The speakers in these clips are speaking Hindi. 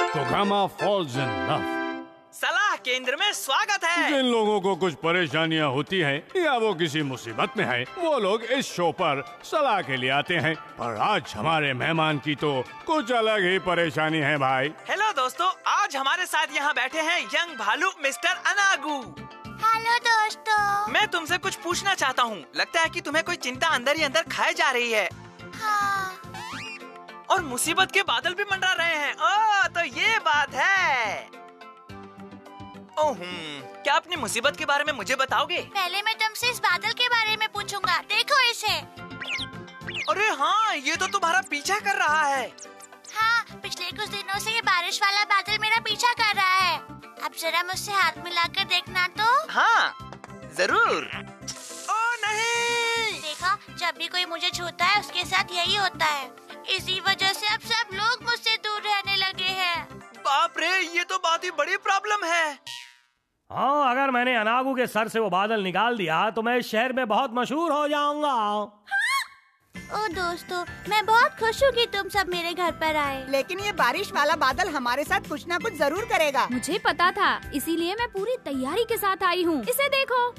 कोगामा फॉल्स इन लव। सलाह केंद्र में स्वागत है। जिन लोगों को कुछ परेशानियां होती हैं या वो किसी मुसीबत में है, वो लोग इस शो पर सलाह के लिए आते हैं। पर आज हमारे मेहमान की तो कुछ अलग ही परेशानी है भाई। हेलो दोस्तों, आज हमारे साथ यहाँ बैठे हैं यंग भालू मिस्टर अनागू। हेलो दोस्तों। मैं तुमसे कुछ पूछना चाहता हूँ। लगता है कि तुम्हें कोई चिंता अंदर ही अंदर खाए जा रही है। हाँ। और मुसीबत के बादल भी मंडरा रहे हैं। ओह, तो ये बात है। ओह, क्या अपनी मुसीबत के बारे में मुझे बताओगे? पहले मैं तुमसे इस बादल के बारे में पूछूंगा। देखो इसे। अरे हाँ, ये तो तुम्हारा पीछा कर रहा है। हाँ, पिछले कुछ दिनों से ये बारिश वाला बादल मेरा पीछा कर रहा है। अब जरा मुझसे हाथ मिलाकर देखना तो। हाँ, जरूर। ओह नहीं! देखा, जब भी कोई मुझे छूता है उसके साथ यही होता है। इसी वजह से अब सब लोग मुझसे दूर रहने लगे हैं। बाप रे, ये तो बहुत ही बड़ी प्रॉब्लम है। हाँ, अगर मैंने अनागू के सर से वो बादल निकाल दिया तो मैं इस शहर में बहुत मशहूर हो जाऊंगा। ओ दोस्तों, मैं बहुत खुश हूँ कि तुम सब मेरे घर पर आए। लेकिन ये बारिश वाला बादल हमारे साथ कुछ ना कुछ जरूर करेगा। मुझे पता था, इसीलिए मैं पूरी तैयारी के साथ आई हूँ। इसे देखो।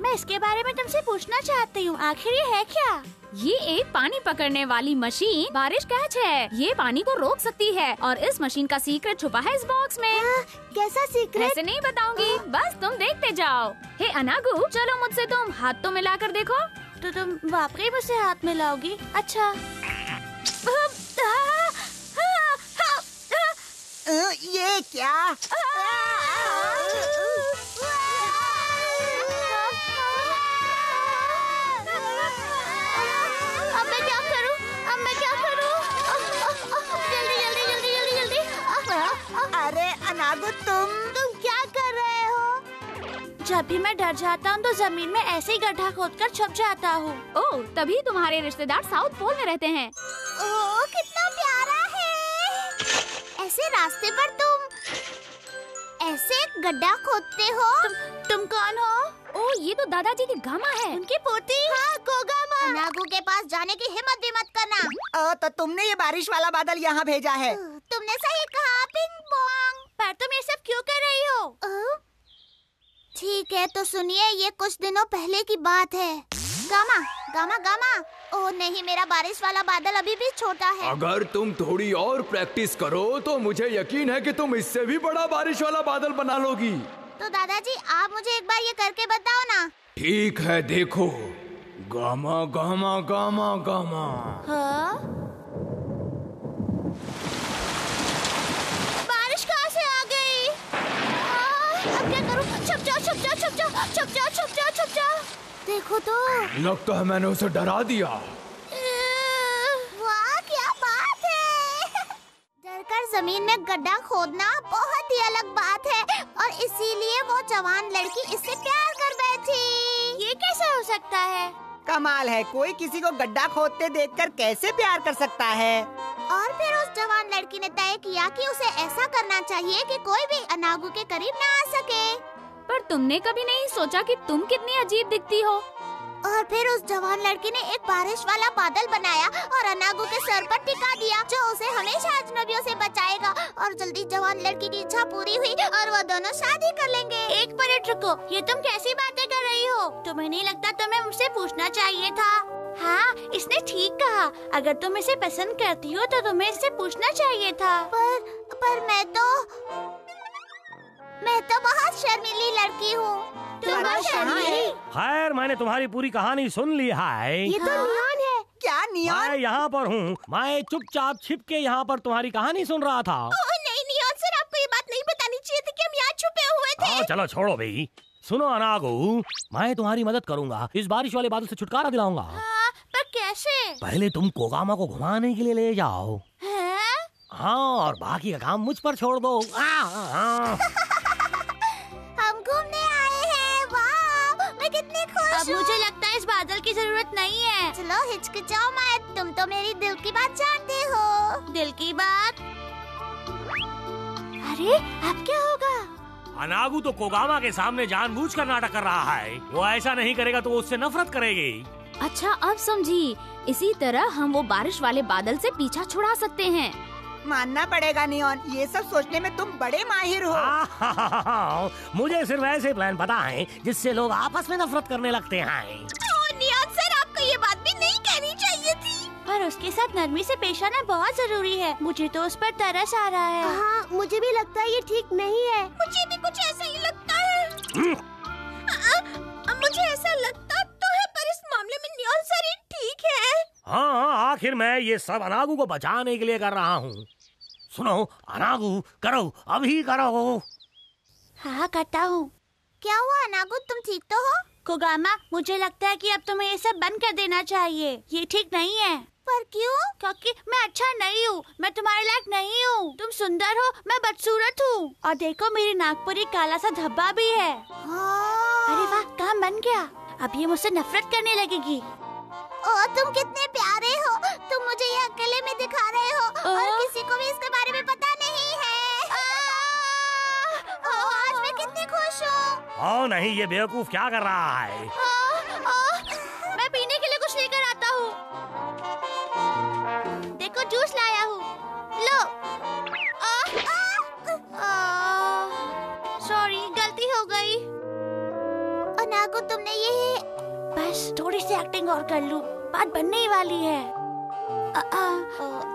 मैं इसके बारे में तुमसे पूछना चाहती हूँ, आखिर ये है क्या? ये एक पानी पकड़ने वाली मशीन बारिश कैच है। ये पानी को रोक सकती है और इस मशीन का सीक्रेट छुपा है इस बॉक्स में। कैसा सीक्रेट? ऐसे नहीं बताऊंगी, बस तुम देखते जाओ। हे अनागू, चलो मुझसे तुम हाथ तो मिलाकर देखो। तो तुम वाकई मुझसे हाथ मिलाओगी? अच्छा। ये क्या? अब मैं क्या करूं? जल्दी। अरे अनागू, तुम क्या कर रहे हो? जब भी मैं डर जाता हूँ तो जमीन में ऐसे ही गड्ढा खोदकर छुप जाता हूँ। ओह, तभी तुम्हारे रिश्तेदार साउथ पोल में रहते हैं। ओह, कितना प्यारा है। ऐसे रास्ते पर तुम ऐसे गड्ढा खोदते हो? तुम कौन हो? ओह, ये तो दादाजी की गामा है। उनकी पोती? हाँ, कोगामा। अनागू के पास जाने की हिम्मत भी मत करना। तो तुमने ये बारिश वाला बादल यहाँ भेजा है। तुमने सही कहा, पिंग पोंग। पर तुम ये सब क्यों कर रही हो? ठीक है, तो सुनिए, ये कुछ दिनों पहले की बात है। गामा। ओह नहीं, मेरा बारिश वाला बादल अभी भी छोटा है। अगर तुम थोड़ी और प्रैक्टिस करो तो मुझे यकीन है कि तुम इससे भी बड़ा बारिश वाला बादल बना लोगी। तो दादाजी, आप मुझे एक बार ये करके बताओ ना। ठीक है, देखो। Gamma gamma gamma gamma. हाँ? बारिश कहाँ से आ गई? अब क्या करूं? छुप जाओ। देखो तो। लगता है मैंने उसे डरा दिया। वाह, क्या बात है। डरकर जमीन में गड्ढा खोदना बहुत ही अलग बात है, और इसीलिए वो जवान लड़की इससे प्यार कर बैठी। ये कैसे हो सकता है? कमाल है, कोई किसी को गड्ढा खोदते देखकर कैसे प्यार कर सकता है? और फिर उस जवान लड़की ने तय किया कि उसे ऐसा करना चाहिए कि कोई भी अनागू के करीब ना आ सके। पर तुमने कभी नहीं सोचा कि तुम कितनी अजीब दिखती हो? और फिर उस जवान लड़की ने एक बारिश वाला बादल बनाया और अनागू के सर पर टिका दिया, जो उसे हमेशा अजनबियों से बचाएगा। और जल्दी जवान लड़की की इच्छा पूरी हुई और वो दोनों शादी कर लेंगे। एक मिनट रुको, ये तुम कैसी बातें कर रही हो? तुम्हें नहीं लगता तुम्हें मुझसे पूछना चाहिए था? हाँ, इसने ठीक कहा। अगर तुम इसे पसंद करती हो तो तुम्हें इससे पूछना चाहिए था। पर मैं तो बहुत शर्मीली लड़की हूँ। तुम बहुत शर्मीली? खैर, मैंने तुम्हारी पूरी कहानी सुन ली है। ये तो नियॉन है। क्या नियॉन? मैं यहाँ पर हूँ। मैं चुपचाप छिप के यहाँ पर तुम्हारी कहानी सुन रहा था। ओह नहीं नियॉन सर, आपको ये बात नहीं बतानी चाहिए थी कि हम यहाँ छुपे हुए थे। चलो छोड़ो भाई। सुनो अनागू, मैं तुम्हारी मदद करूँगा। इस बारिश वाले बादल से छुटकारा दिलाऊंगा। हाँ, पर कैसे? पहले तुम कोगामा को घुमाने के लिए ले जाओ। हाँ, और बाकी का काम मुझ पर छोड़ दो। हम घूमने आए हैं। वाह, मैं कितनी खुश हूँ। अब मुझे लगता है इस बादल की जरूरत नहीं है। चलो हिचकिचाओ मत, तुम तो मेरी दिल की बात जानते हो। दिल की बात? अरे अब क्या होगा? अनागू तो कोगामा के सामने जानबूझकर नाटक कर रहा है। वो ऐसा नहीं करेगा तो वो उससे नफरत करेगी। अच्छा, अब समझी। इसी तरह हम वो बारिश वाले बादल से पीछा छुड़ा सकते हैं। मानना पड़ेगा नियॉन, ये सब सोचने में तुम बड़े माहिर हो। मुझे सिर्फ ऐसे प्लान पता है जिससे लोग आपस में नफरत करने लगते हैं। नियॉन सर, आपको ये बात भी नहीं कहनी चाहिए थी। पर उसके साथ नरमी से पेश आना बहुत जरूरी है। मुझे तो उस पर तरस आ रहा है। हाँ, मुझे भी लगता है ये ठीक नहीं है। मुझे भी कुछ ऐसा ही लगता है। मुझे ऐसा लगता तो है, पर इस मामले में नियॉन सर ही ठीक है। हाँ, आखिर मैं ये सब अनागू को बचाने के लिए कर रहा हूँ। सुनो अनागू, करो, अभी करो। हाँ, करता हूँ। क्या हुआ अनागू, तुम ठीक तो हो? कोगामा, मुझे लगता है कि अब तुम्हें ये सब बंद कर देना चाहिए। ये ठीक नहीं है। पर क्यों? क्योंकि मैं अच्छा नहीं हूँ, मैं तुम्हारे लायक नहीं हूँ। तुम सुंदर हो, मैं बदसूरत हूँ। और देखो, मेरी नाक पर एक काला सा धब्बा भी है। अरे वाह, काम बन गया। अब ये मुझसे नफरत करने लगेगी। ओह, तुम कितने प्यारे हो। तुम मुझे ये अकेले में दिखा रहे हो और किसी को भी इसके बारे में पता नहीं है। आज मैं कितनी खुश हूँ। ओ नहीं, ये बेवकूफ क्या कर रहा है? मैं पीने के लिए कुछ लेकर आता हूँ। देखो, जूस लाया हूँ। लो। सॉरी, गलती हो गई। अनागू, तुमने ये बस थोड़ी सी एक्टिंग और कर लूं, बात बनने ही वाली है।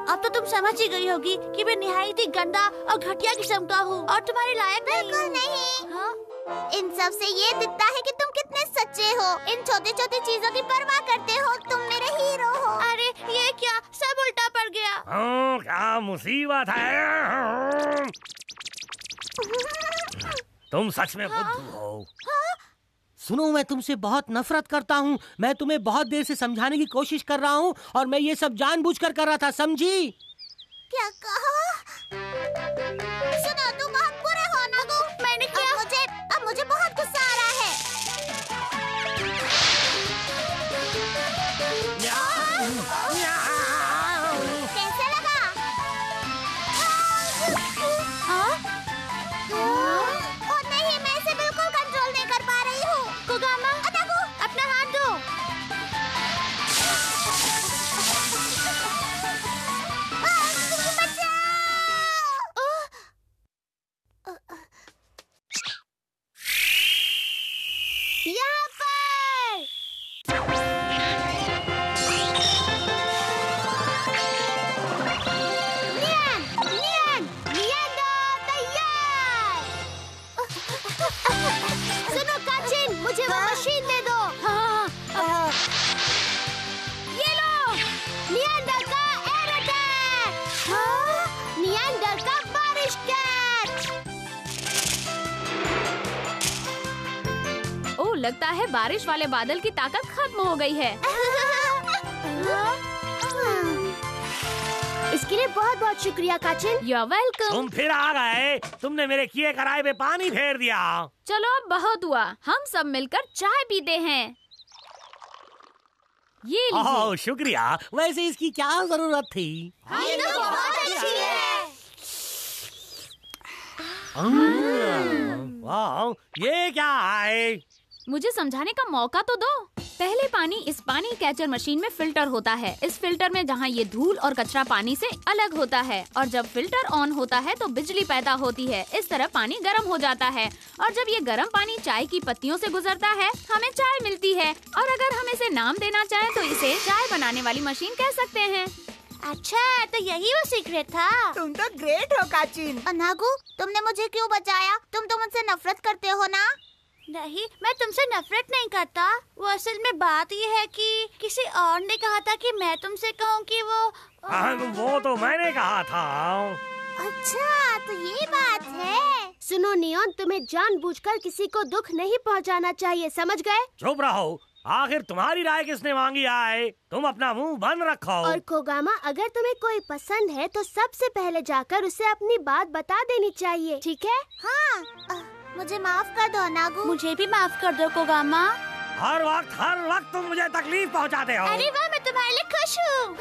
अब तो तुम समझ ही गई होगी कि मैं निहायत ही गंदा और घटिया किस्म का हूँ और तुम्हारे लायक बिल्कुल नहीं। हाँ? इन सब से ये दिखता है कि तुम कितने सच्चे हो। इन छोटी छोटी चीजों की परवाह करते हो। तुम मेरे हीरो हो। अरे ये क्या, सब उल्टा पड़ गया। क्या मुसीबत है। तुम सच में बुद्धू हो। सुनो, मैं तुमसे बहुत नफरत करता हूँ। मैं तुम्हें बहुत देर से समझाने की कोशिश कर रहा हूँ और मैं ये सब जानबूझकर कर रहा था, समझी? क्या कहा? सुनो, तुम बहुत बुरे हो अनागू। मैंने किया? अब मुझे बहुत गुस्सा आ रहा है। कैसे लगा? ओ नहीं, मैं इसे बिल्कुल कंट्रोल नहीं कर पा रही हूँ। कोगामा, अनागू, अपना हाथ दो। यहाँ पर सुनो काचिन, मुझे वो मशीन दे दो। ये लो, नियंडर का एयर अटैक। नियंडर का बारिश कैच। ओह, लगता है बारिश वाले बादल की ताकत खत्म हो गई है। इसके लिए बहुत बहुत शुक्रिया काचिन। You are welcome. तुम फिर आ गए। तुमने मेरे किए कराए पे पानी फेर दिया। चलो, अब बहुत हुआ। हम सब मिलकर चाय पीते हैं। ये लीजिए। ओह, शुक्रिया। वैसे इसकी क्या जरूरत थी? ये तो बहुत अच्छी है। वाह, ये क्या है? मुझे समझाने का मौका तो दो। पहले पानी इस पानी कैचर मशीन में फिल्टर होता है। इस फिल्टर में जहाँ ये धूल और कचरा पानी से अलग होता है और जब फिल्टर ऑन होता है तो बिजली पैदा होती है। इस तरह पानी गर्म हो जाता है और जब ये गर्म पानी चाय की पत्तियों से गुजरता है, हमें चाय मिलती है। और अगर हम इसे नाम देना चाहें तो इसे चाय बनाने वाली मशीन कह सकते हैं। अच्छा, तो यही वो सीक्रेट था। तुम तो ग्रेट हो काचिन। अनागू, तुमने मुझे क्यों बचाया? तुम तो मुझसे नफरत करते हो ना? नहीं, मैं तुमसे नफरत नहीं करता। वो असल में बात ये है कि किसी और ने कहा था कि मैं तुमसे कहूँ कि वो तो मैंने कहा था। अच्छा, तो ये बात है। सुनो नियॉन, तुम्हें जानबूझकर किसी को दुख नहीं पहुंचाना चाहिए, समझ गए? चुप रहो। आखिर तुम्हारी राय किसने मांगी है? तुम अपना मुंह बंद रखो। और कोगामा, अगर तुम्हें कोई पसंद है तो सबसे पहले जाकर उसे अपनी बात बता देनी चाहिए, ठीक है? हाँ, मुझे माफ कर दो अनागू। मुझे भी माफ कर दो कोगामा। हर वक्त तुम मुझे तकलीफ पहुंचाते हो। अरे वाह, मैं तुम्हारे लिए खुश हूँ।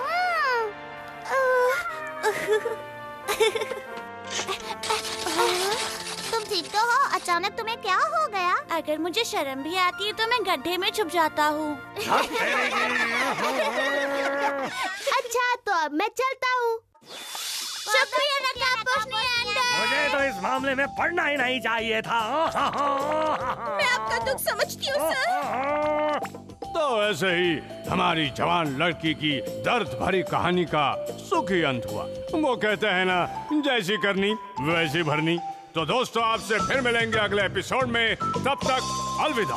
तुम ठीक तो हो? अचानक तुम्हें क्या हो गया? अगर मुझे शर्म भी आती है तो मैं गड्ढे में छुप जाता हूँ। अच्छा, तो अब मैं चलता हूँ। मुझे तो इस मामले में पढ़ना ही नहीं चाहिए था। मैं आपका दुख समझती हूँ सर। तो ऐसे ही हमारी जवान लड़की की दर्द भरी कहानी का सुखी अंत हुआ। वो कहते हैं ना, जैसी करनी वैसी भरनी। तो दोस्तों, आपसे फिर मिलेंगे अगले एपिसोड में। तब तक अलविदा।